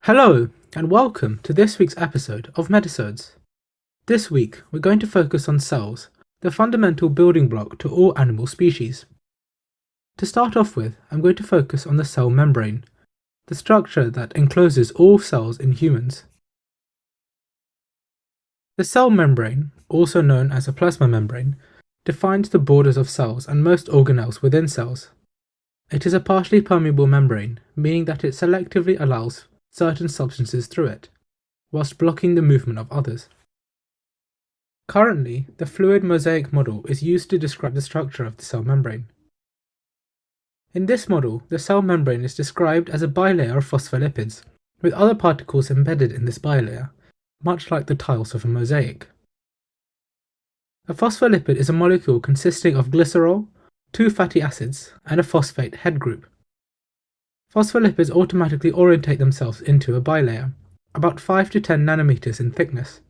Hello, and welcome to this week's episode of Medisodes. This week, we're going to focus on cells, the fundamental building block to all animal species. To start off with, I'm going to focus on the cell membrane, the structure that encloses all cells in humans. The cell membrane, also known as a plasma membrane, defines the borders of cells and most organelles within cells. It is a partially permeable membrane, meaning that it selectively allows certain substances through it, whilst blocking the movement of others. Currently, the fluid mosaic model is used to describe the structure of the cell membrane. In this model, the cell membrane is described as a bilayer of phospholipids, with other particles embedded in this bilayer, much like the tiles of a mosaic. A phospholipid is a molecule consisting of glycerol, two fatty acids, and a phosphate head group. Phospholipids automatically orientate themselves into a bilayer, about 5 to 10 nanometers in thickness.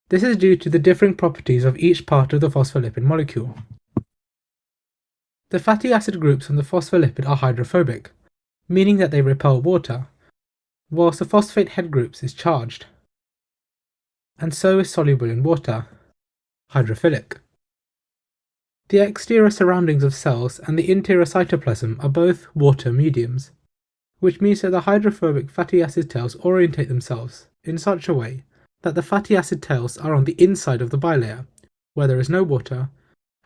This is due to the differing properties of each part of the phospholipid molecule. The fatty acid groups on the phospholipid are hydrophobic, meaning that they repel water, whilst the phosphate head groups is charged, and so is soluble in water, hydrophilic. The exterior surroundings of cells and the interior cytoplasm are both water mediums, which means that the hydrophobic fatty acid tails orientate themselves in such a way that the fatty acid tails are on the inside of the bilayer, where there is no water,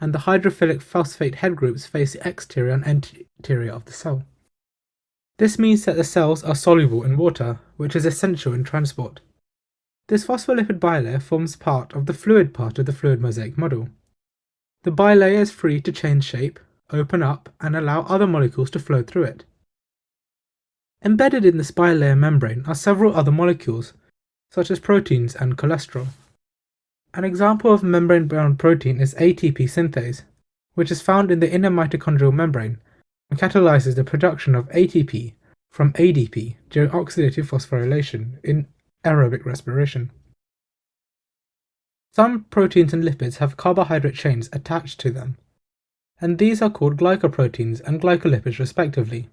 and the hydrophilic phosphate head groups face the exterior and interior of the cell. This means that the cells are soluble in water, which is essential in transport. This phospholipid bilayer forms part of the fluid part of the fluid mosaic model. The bilayer is free to change shape, open up, and allow other molecules to flow through it. Embedded in this bilayer membrane are several other molecules, such as proteins and cholesterol. An example of membrane-bound protein is ATP synthase, which is found in the inner mitochondrial membrane and catalyzes the production of ATP from ADP during oxidative phosphorylation in aerobic respiration. Some proteins and lipids have carbohydrate chains attached to them, and these are called glycoproteins and glycolipids respectively.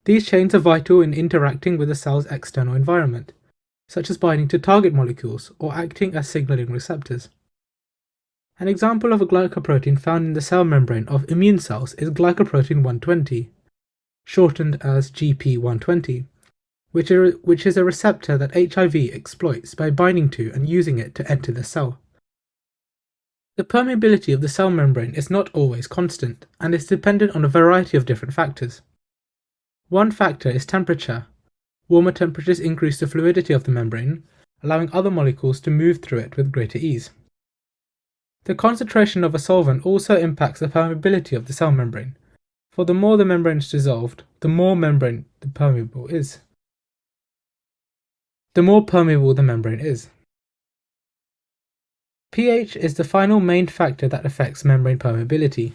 These chains are vital in interacting with the cell's external environment, such as binding to target molecules or acting as signaling receptors. An example of a glycoprotein found in the cell membrane of immune cells is glycoprotein 120, shortened as GP120, which is a receptor that HIV exploits by binding to and using it to enter the cell. The permeability of the cell membrane is not always constant and is dependent on a variety of different factors. One factor is temperature. Warmer temperatures increase the fluidity of the membrane, allowing other molecules to move through it with greater ease. The concentration of a solvent also impacts the permeability of the cell membrane, for the more the membrane is dissolved, the more permeable the membrane is. pH is the final main factor that affects membrane permeability.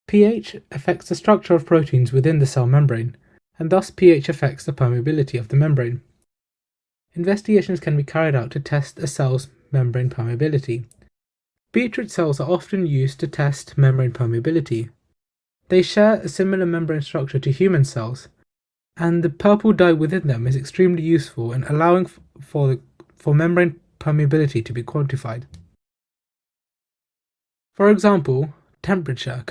pH affects the structure of proteins within the cell membrane, and thus pH affects the permeability of the membrane. Investigations can be carried out to test a cell's membrane permeability. Beetroot cells are often used to test membrane permeability. They share a similar membrane structure to human cells, and the purple dye within them is extremely useful in allowing for membrane permeability to be quantified. For example, temperature.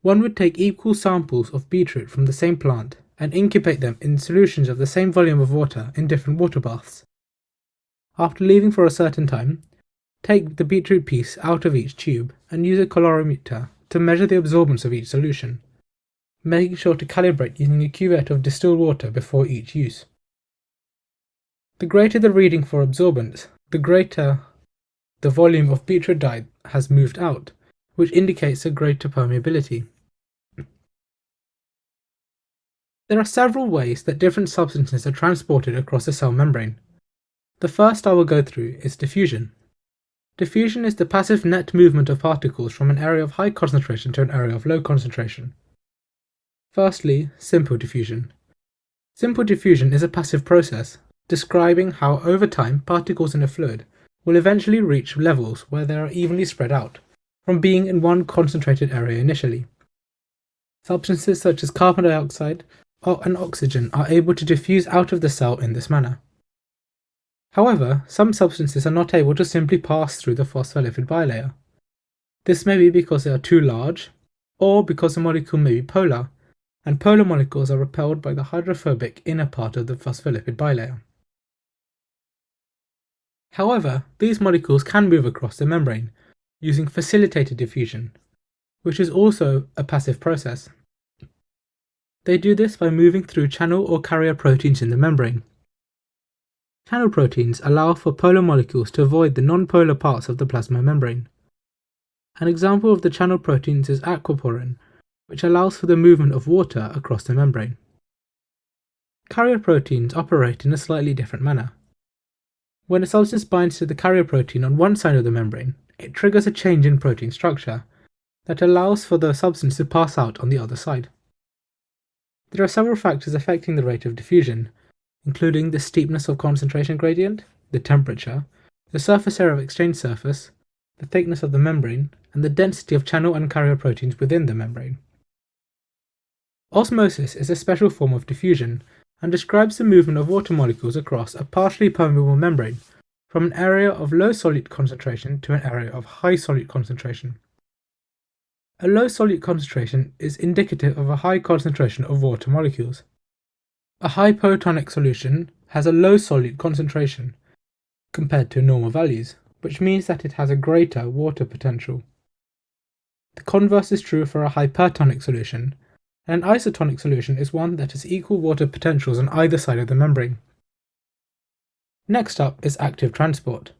One would take equal samples of beetroot from the same plant and incubate them in solutions of the same volume of water in different water baths. After leaving for a certain time, take the beetroot piece out of each tube and use a colorimeter to measure the absorbance of each solution, making sure to calibrate using a cuvette of distilled water before each use. The greater the reading for absorbance, the greater the volume of beetroot dye has moved out, which indicates a greater permeability. There are several ways that different substances are transported across the cell membrane. The first I will go through is diffusion. Diffusion is the passive net movement of particles from an area of high concentration to an area of low concentration. Firstly, simple diffusion. Simple diffusion is a passive process, describing how over time particles in a fluid will eventually reach levels where they are evenly spread out, from being in one concentrated area initially. Substances such as carbon dioxide and oxygen are able to diffuse out of the cell in this manner. However, some substances are not able to simply pass through the phospholipid bilayer. This may be because they are too large, or because the molecule may be polar, and polar molecules are repelled by the hydrophobic inner part of the phospholipid bilayer. However, these molecules can move across the membrane using facilitated diffusion, which is also a passive process. They do this by moving through channel or carrier proteins in the membrane. Channel proteins allow for polar molecules to avoid the non-polar parts of the plasma membrane. An example of the channel proteins is aquaporin, which allows for the movement of water across the membrane. Carrier proteins operate in a slightly different manner. When a substance binds to the carrier protein on one side of the membrane, it triggers a change in protein structure that allows for the substance to pass out on the other side. There are several factors affecting the rate of diffusion, including the steepness of concentration gradient, the temperature, the surface area of exchange surface, the thickness of the membrane, and the density of channel and carrier proteins within the membrane. Osmosis is a special form of diffusion and describes the movement of water molecules across a partially permeable membrane from an area of low solute concentration to an area of high solute concentration. A low solute concentration is indicative of a high concentration of water molecules. A hypotonic solution has a low solute concentration compared to normal values, which means that it has a greater water potential. The converse is true for a hypertonic solution, and an isotonic solution is one that has equal water potentials on either side of the membrane. Next up is active transport.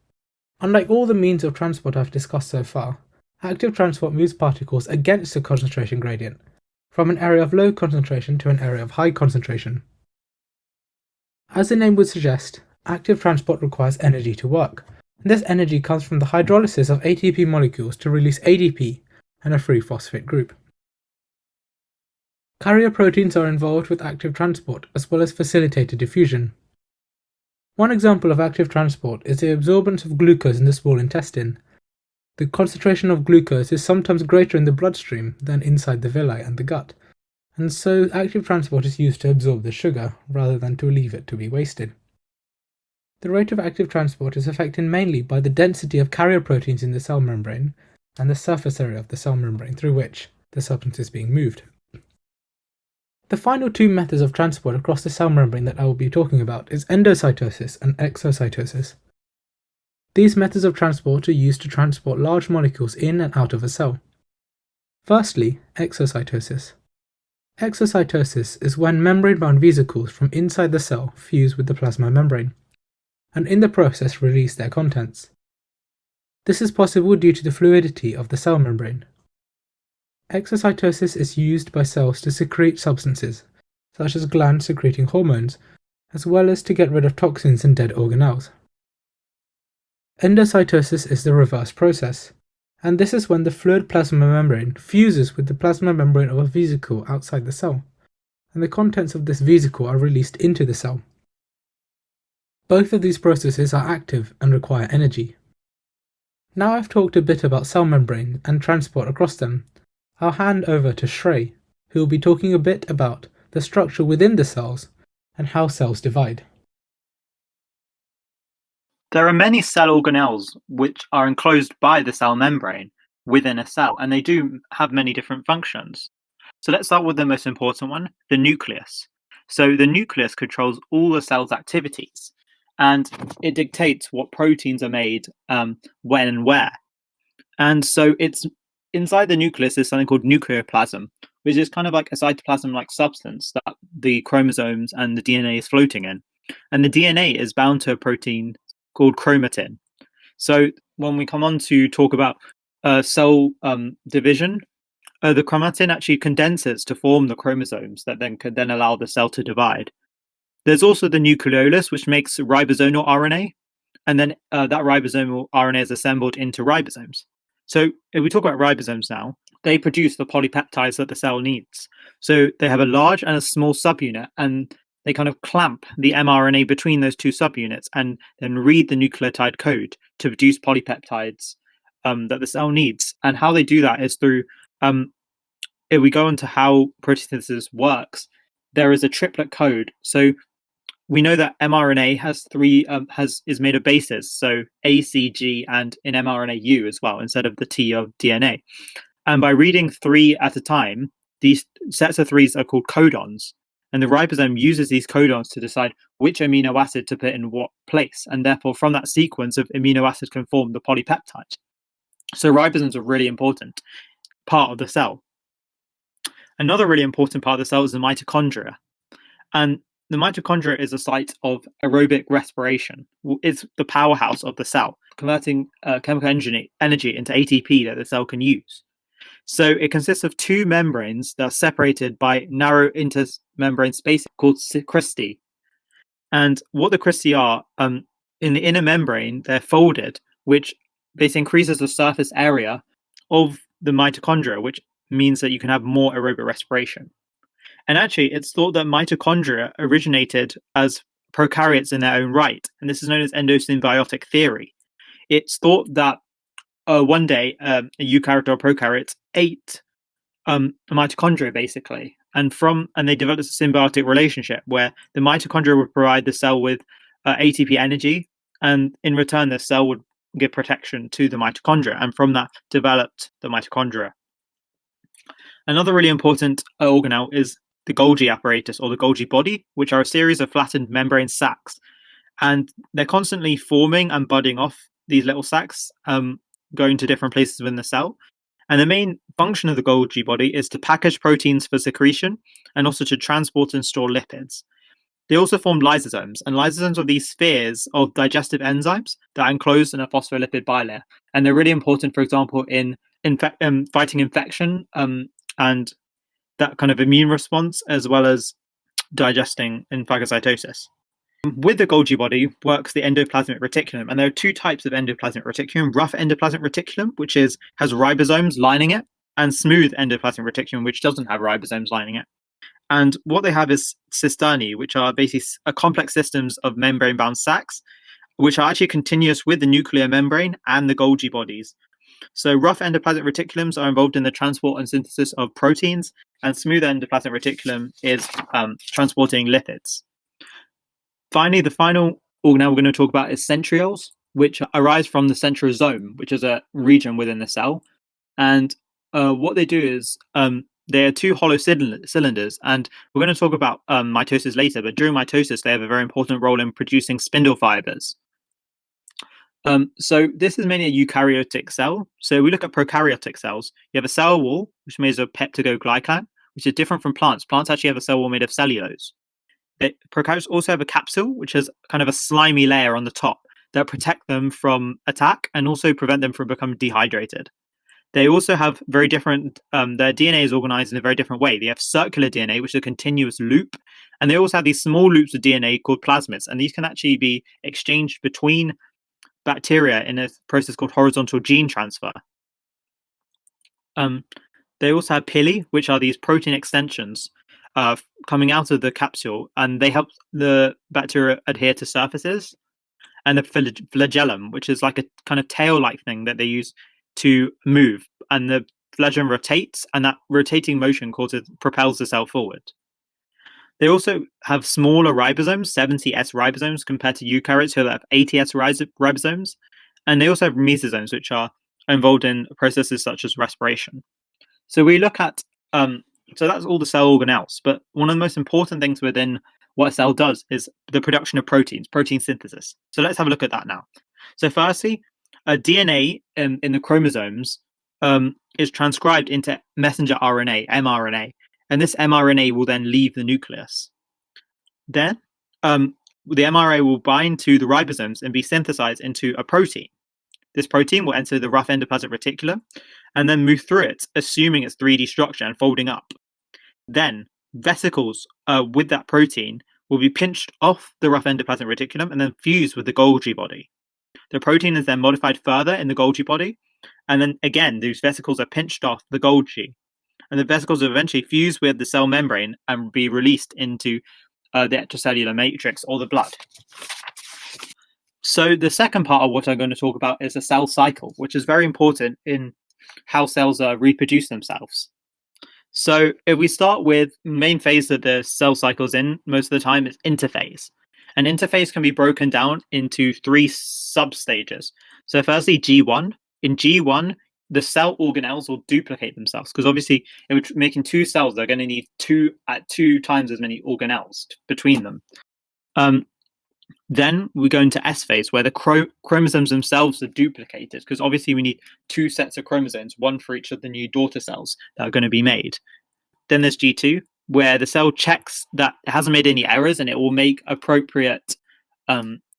Unlike all the means of transport I've discussed so far, active transport moves particles against the concentration gradient, from an area of low concentration to an area of high concentration. As the name would suggest, active transport requires energy to work, and this energy comes from the hydrolysis of ATP molecules to release ADP and a free phosphate group. Carrier proteins are involved with active transport as well as facilitated diffusion. One example of active transport is the absorbance of glucose in the small intestine. The concentration of glucose is sometimes greater in the bloodstream than inside the villi and the gut, and so active transport is used to absorb the sugar rather than to leave it to be wasted. The rate of active transport is affected mainly by the density of carrier proteins in the cell membrane and the surface area of the cell membrane through which the substance is being moved. The final two methods of transport across the cell membrane that I will be talking about is endocytosis and exocytosis. These methods of transport are used to transport large molecules in and out of a cell. Firstly, exocytosis. Exocytosis is when membrane-bound vesicles from inside the cell fuse with the plasma membrane, and in the process release their contents. This is possible due to the fluidity of the cell membrane. Exocytosis is used by cells to secrete substances, such as glands secreting hormones, as well as to get rid of toxins and dead organelles. Endocytosis is the reverse process, and this is when the fluid plasma membrane fuses with the plasma membrane of a vesicle outside the cell, and the contents of this vesicle are released into the cell. Both of these processes are active and require energy. Now I've talked a bit about cell membrane and transport across them, I'll hand over to Shrey, who will be talking a bit about the structure within the cells and how cells divide. There are many cell organelles which are enclosed by the cell membrane within a cell, and they do have many different functions. So let's start with the most important one, the nucleus. So the nucleus controls all the cell's activities, and it dictates what proteins are made, when and where. And so it's inside the nucleus is something called nucleoplasm, which is kind of like a cytoplasm-like substance that the chromosomes and the DNA is floating in. And the DNA is bound to a protein called chromatin. So when we come on to talk about cell division, the chromatin actually condenses to form the chromosomes that then can then allow the cell to divide. There's also the nucleolus, which makes ribosomal RNA, and then that ribosomal RNA is assembled into ribosomes. So if we talk about ribosomes now, they produce the polypeptides that the cell needs. So they have a large and a small subunit, and they kind of clamp the mRNA between those two subunits and then read the nucleotide code to produce polypeptides that the cell needs. And how they do that is through if we go into how protein synthesis works, there is a triplet code. So we know that mRNA has is made of bases, so A, C, G, and in mRNA U as well, instead of the T of DNA. And by reading 3 at a time, these sets of 3s are called codons. And the ribosome uses these codons to decide which amino acid to put in what place. And therefore, from that sequence of amino acids can form the polypeptide. So ribosomes are a really important part of the cell. Another really important part of the cell is the mitochondria. And the mitochondria is a site of aerobic respiration. It's the powerhouse of the cell, converting chemical energy into ATP that the cell can use. So it consists of 2 membranes that are separated by narrow intermembrane spaces called cristae. And what the cristae are, in the inner membrane, they're folded, which basically increases the surface area of the mitochondria, which means that you can have more aerobic respiration. And actually, it's thought that mitochondria originated as prokaryotes in their own right, and this is known as endosymbiotic theory. It's thought that one day a eukaryote or prokaryote ate a mitochondria, basically, and they developed a symbiotic relationship where the mitochondria would provide the cell with ATP energy, and in return, the cell would give protection to the mitochondria, and from that developed the mitochondria. Another really important organelle is the Golgi apparatus or the Golgi body, which are a series of flattened membrane sacs. And they're constantly forming and budding off these little sacs, going to different places within the cell. And the main function of the Golgi body is to package proteins for secretion and also to transport and store lipids. They also form lysosomes, and lysosomes are these spheres of digestive enzymes that are enclosed in a phospholipid bilayer. And they're really important, for example, in fighting infection and that kind of immune response, as well as digesting in phagocytosis. With the Golgi body works the endoplasmic reticulum, and there are 2 types of endoplasmic reticulum: rough endoplasmic reticulum, which has ribosomes lining it, and smooth endoplasmic reticulum, which doesn't have ribosomes lining it. And what they have is cisternae, which are basically complex systems of membrane-bound sacs, which are actually continuous with the nuclear membrane and the Golgi bodies. So rough endoplasmic reticulums are involved in the transport and synthesis of proteins, and smooth endoplasmic reticulum is transporting lipids. Finally, the final organelle we're going to talk about is centrioles, which arise from the centrosome, which is a region within the cell. And what they do is they are 2 hollow cylinders, and we're going to talk about mitosis later, but during mitosis, they have a very important role in producing spindle fibers. So this is mainly a eukaryotic cell. So we look at prokaryotic cells. You have a cell wall, which is made of peptidoglycan, which is different from plants. Plants actually have a cell wall made of cellulose. Prokaryotes also have a capsule, which has kind of a slimy layer on the top that protect them from attack and also prevent them from becoming dehydrated. They also have very different, their DNA is organized in a very different way. They have circular DNA, which is a continuous loop, and they also have these small loops of DNA called plasmids, and these can actually be exchanged between bacteria in a process called horizontal gene transfer. They also have pili, which are these protein extensions coming out of the capsule, and they help the bacteria adhere to surfaces. And the flagellum, which is like a kind of tail-like thing that they use to move, and the flagellum rotates, and that rotating motion propels the cell forward. They also have smaller ribosomes, 70S ribosomes, compared to eukaryotes who have 80S ribosomes. And they also have mesosomes, which are involved in processes such as respiration. So we look at, so that's all the cell organelles. But one of the most important things within what a cell does is the production of proteins, protein synthesis. So let's have a look at that now. So firstly, DNA in the chromosomes is transcribed into messenger RNA, mRNA. And this mRNA will then leave the nucleus. Then the mRNA will bind to the ribosomes and be synthesized into a protein. This protein will enter the rough endoplasmic reticulum and then move through it, assuming its 3D structure and folding up. Then vesicles with that protein will be pinched off the rough endoplasmic reticulum and then fused with the Golgi body. The protein is then modified further in the Golgi body, and then again, these vesicles are pinched off the Golgi. And the vesicles will eventually fuse with the cell membrane and be released into the extracellular matrix or the blood. So the second part of what I'm going to talk about is the cell cycle, which is very important in how cells reproduce themselves. So if we start with the main phase that the cell cycle's in most of the time is interphase. An interphase can be broken down into 3 substages. So firstly, G1. In G1, the cell organelles will duplicate themselves because obviously if we're making 2 cells, they're going to need 2 times as many organelles between them. Then we go into S phase where the chromosomes themselves are duplicated because obviously we need 2 sets of chromosomes, one for each of the new daughter cells that are going to be made. Then there's G2 where the cell checks that it hasn't made any errors and it will make appropriate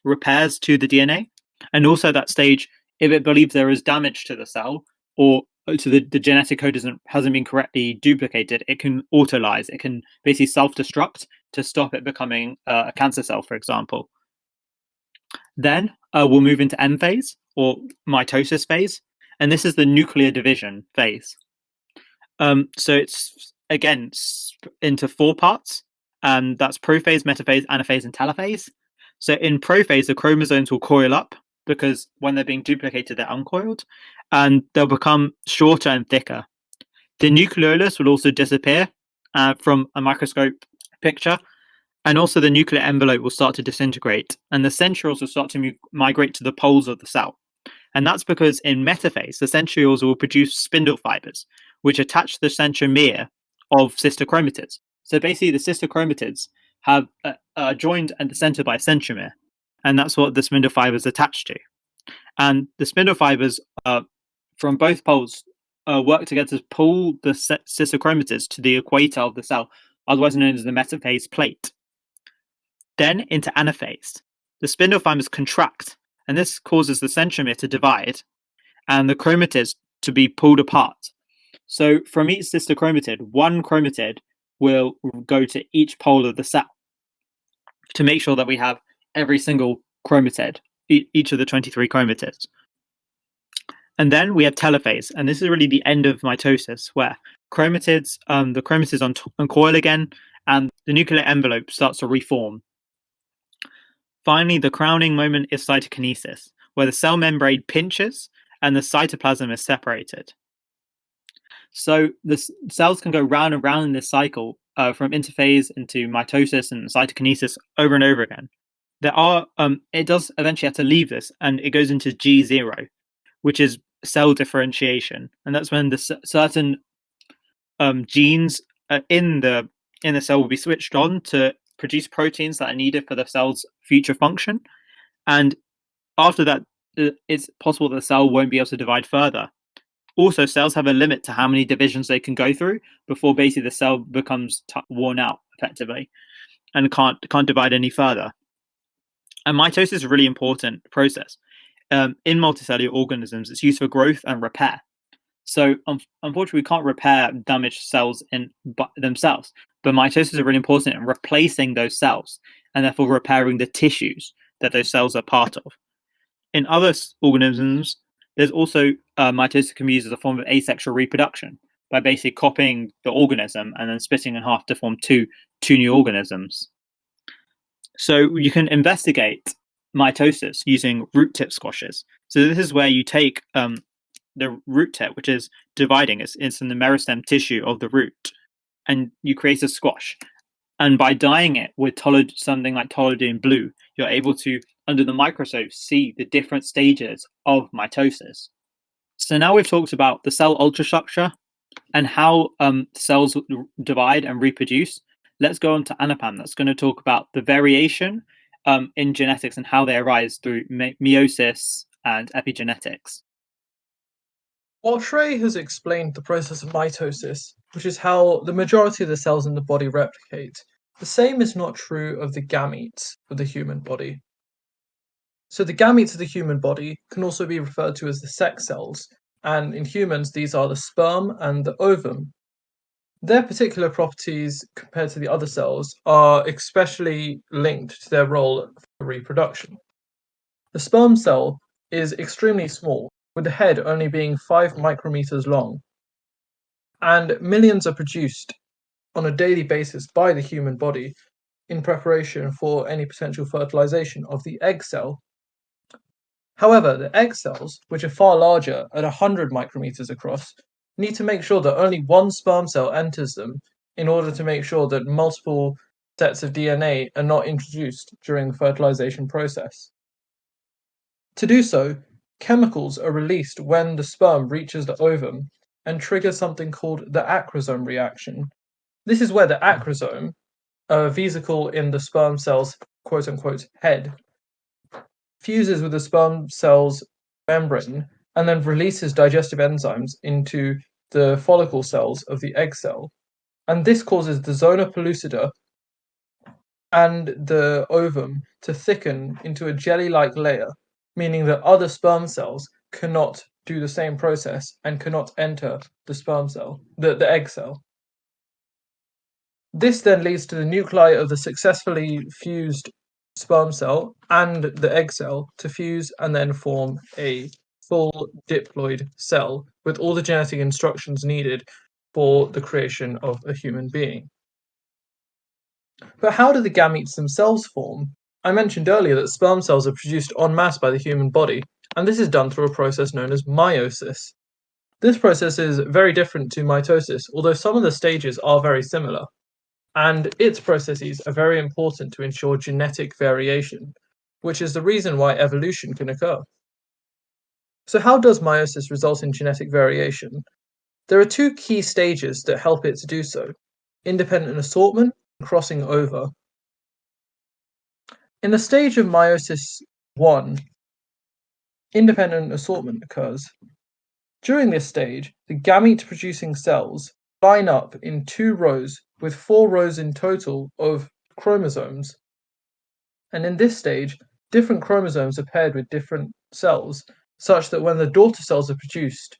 repairs to the DNA. And also that stage, if it believes there is damage to the cell or to the genetic code hasn't been correctly duplicated, it can autolyse. It can basically self-destruct to stop it becoming a cancer cell, for example. Then we'll move into M phase or mitosis phase, and this is the nuclear division phase. So it's again into 4 parts, and that's prophase, metaphase, anaphase, and telophase. So in prophase, the chromosomes will coil up because when they're being duplicated, they're uncoiled, and they'll become shorter and thicker. The nucleolus will also disappear from a microscope picture, and also the nuclear envelope will start to disintegrate, and the centrioles will start to migrate to the poles of the cell. And that's because in metaphase, the centrioles will produce spindle fibers, which attach to the centromere of sister chromatids. So basically, the sister chromatids have joined at the center by a centromere, and that's what the spindle fibers attach to. And the spindle fibers from both poles work together to pull the sister chromatids to the equator of the cell, otherwise known as the metaphase plate. Then into anaphase, the spindle fibers contract, and this causes the centromere to divide and the chromatids to be pulled apart. So from each sister chromatid, one chromatid will go to each pole of the cell to make sure that we have every single chromatid, each of the 23 chromatids. And then we have telophase, and this is really the end of mitosis, where chromatids, the chromatids uncoil again, and the nuclear envelope starts to reform. Finally, the crowning moment is cytokinesis, where the cell membrane pinches and the cytoplasm is separated. So the cells can go round and round in this cycle from interphase into mitosis and cytokinesis over and over again. It does eventually have to leave this, and it goes into G0, which is cell differentiation, and that's when the certain genes in the cell will be switched on to produce proteins that are needed for the cell's future function. And after that, it's possible that the cell won't be able to divide further. Also, cells have a limit to how many divisions they can go through before basically the cell becomes worn out effectively and can't divide any further. And mitosis is a really important process. In multicellular organisms, it's used for growth and repair. So unfortunately, we can't repair damaged cells themselves, but mitosis is really important in replacing those cells and therefore repairing the tissues that those cells are part of. In other organisms, there's also mitosis can be used as a form of asexual reproduction by basically copying the organism and then splitting in half to form two new organisms. So you can investigate mitosis using root tip squashes. So this is where you take the root tip, which is dividing, it's in the meristem tissue of the root, and you create a squash. And by dyeing it with something like toluidine blue, you're able to, under the microscope, see the different stages of mitosis. So now we've talked about the cell ultrastructure and how cells divide and reproduce. Let's go on to Anapam. That's going to talk about the variation in genetics and how they arise through meiosis and epigenetics. While Shrey has explained the process of mitosis, which is how the majority of the cells in the body replicate, the same is not true of the gametes of the human body. So the gametes of the human body can also be referred to as the sex cells, and in humans these are the sperm and the ovum. Their particular properties compared to the other cells are especially linked to their role for reproduction. The sperm cell is extremely small, with the head only being 5 micrometers long, and millions are produced on a daily basis by the human body in preparation for any potential fertilization of the egg cell. However, the egg cells, which are far larger at 100 micrometers across, need to make sure that only one sperm cell enters them in order to make sure that multiple sets of DNA are not introduced during the fertilization process. To do so, chemicals are released when the sperm reaches the ovum and triggers something called the acrosome reaction. This is where the acrosome, a vesicle in the sperm cell's quote-unquote head, fuses with the sperm cell's membrane and then releases digestive enzymes into the follicle cells of the egg cell. And this causes the zona pellucida and the ovum to thicken into a jelly-like layer, meaning that other sperm cells cannot do the same process and cannot enter the sperm cell, the egg cell. This then leads to the nuclei of the successfully fused sperm cell and the egg cell to fuse and then form a full diploid cell with all the genetic instructions needed for the creation of a human being. But how do the gametes themselves form? I mentioned earlier that sperm cells are produced en masse by the human body, and this is done through a process known as meiosis. This process is very different to mitosis, although some of the stages are very similar, and its processes are very important to ensure genetic variation, which is the reason why evolution can occur. So how does meiosis result in genetic variation? There are two key stages that help it to do so: independent assortment and crossing over. In the stage of meiosis 1, independent assortment occurs. During this stage, the gamete-producing cells line up in 2 rows with 4 rows in total of chromosomes. And in this stage, different chromosomes are paired with different cells, such that when the daughter cells are produced,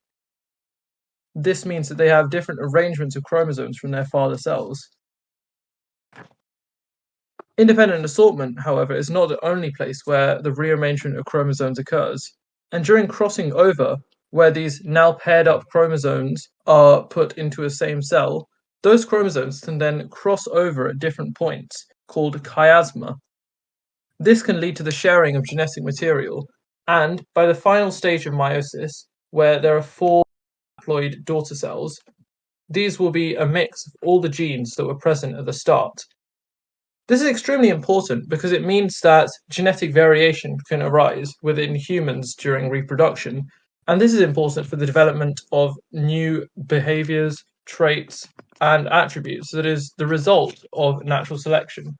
this means that they have different arrangements of chromosomes from their father cells. Independent assortment, however, is not the only place where the rearrangement of chromosomes occurs. And during crossing over, where these now paired up chromosomes are put into a same cell, those chromosomes can then cross over at different points, called chiasma. This can lead to the sharing of genetic material, and by the final stage of meiosis, where there are 4 diploid daughter cells, these will be a mix of all the genes that were present at the start. This is extremely important because it means that genetic variation can arise within humans during reproduction, and this is important for the development of new behaviors, traits, and attributes that is the result of natural selection.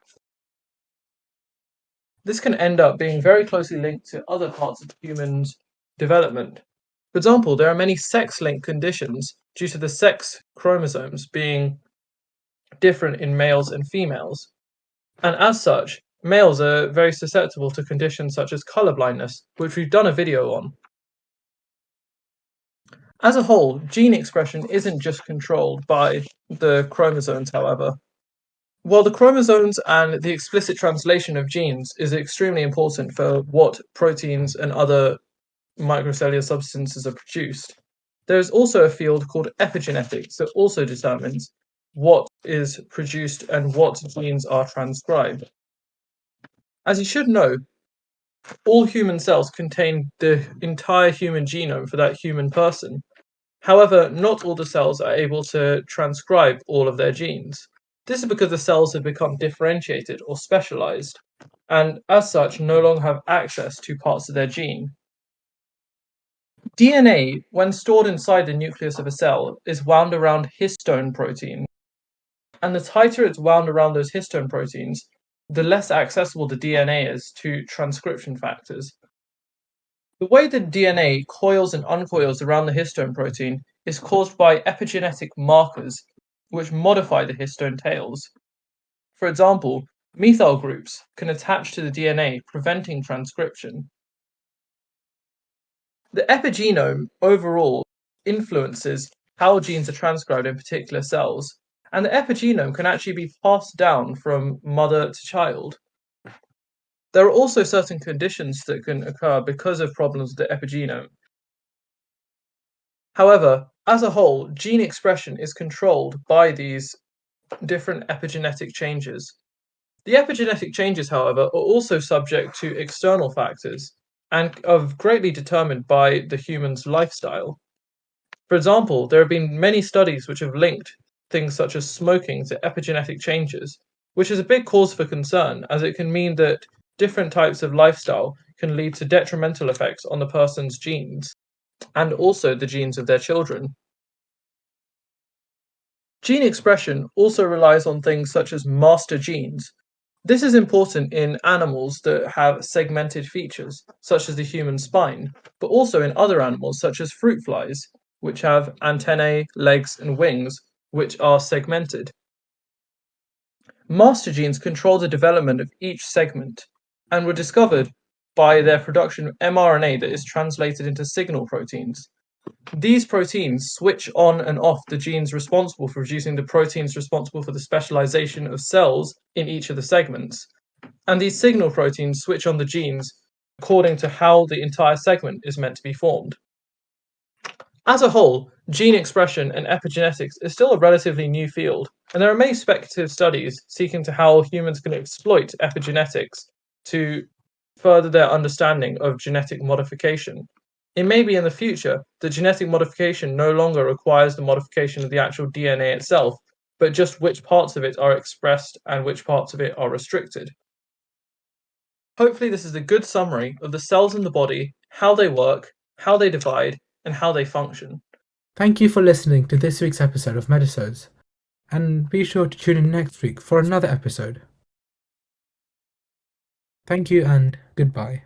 This can end up being very closely linked to other parts of humans' development. For example, there are many sex-linked conditions due to the sex chromosomes being different in males and females. And as such, males are very susceptible to conditions such as color blindness, which we've done a video on. As a whole, gene expression isn't just controlled by the chromosomes, however. While the chromosomes and the explicit translation of genes is extremely important for what proteins and other microcellular substances are produced, there is also a field called epigenetics that also determines what is produced and what genes are transcribed. As you should know, all human cells contain the entire human genome for that human person. However, not all the cells are able to transcribe all of their genes. This is because the cells have become differentiated or specialized, and as such no longer have access to parts of their gene. DNA, when stored inside the nucleus of a cell, is wound around histone protein, and the tighter it's wound around those histone proteins, the less accessible the DNA is to transcription factors. The way that DNA coils and uncoils around the histone protein is caused by epigenetic markers which modify the histone tails. For example, methyl groups can attach to the DNA, preventing transcription. The epigenome overall influences how genes are transcribed in particular cells, and the epigenome can actually be passed down from mother to child. There are also certain conditions that can occur because of problems with the epigenome. However, as a whole, gene expression is controlled by these different epigenetic changes. The epigenetic changes, however, are also subject to external factors and are greatly determined by the human's lifestyle. For example, there have been many studies which have linked things such as smoking to epigenetic changes, which is a big cause for concern as it can mean that different types of lifestyle can lead to detrimental effects on the person's genes and also the genes of their children. Gene expression also relies on things such as master genes. This is important in animals that have segmented features, such as the human spine, but also in other animals such as fruit flies, which have antennae, legs, and wings, which are segmented. Master genes control the development of each segment and were discovered by their production of mRNA that is translated into signal proteins. These proteins switch on and off the genes responsible for producing the proteins responsible for the specialization of cells in each of the segments. And these signal proteins switch on the genes according to how the entire segment is meant to be formed. As a whole, gene expression and epigenetics is still a relatively new field, and there are many speculative studies seeking to how humans can exploit epigenetics to further their understanding of genetic modification. It may be in the future that genetic modification no longer requires the modification of the actual DNA itself, but just which parts of it are expressed and which parts of it are restricted. Hopefully, this is a good summary of the cells in the body, how they work, how they divide, and how they function. Thank you for listening to this week's episode of Medisodes, and be sure to tune in next week for another episode. Thank you and goodbye.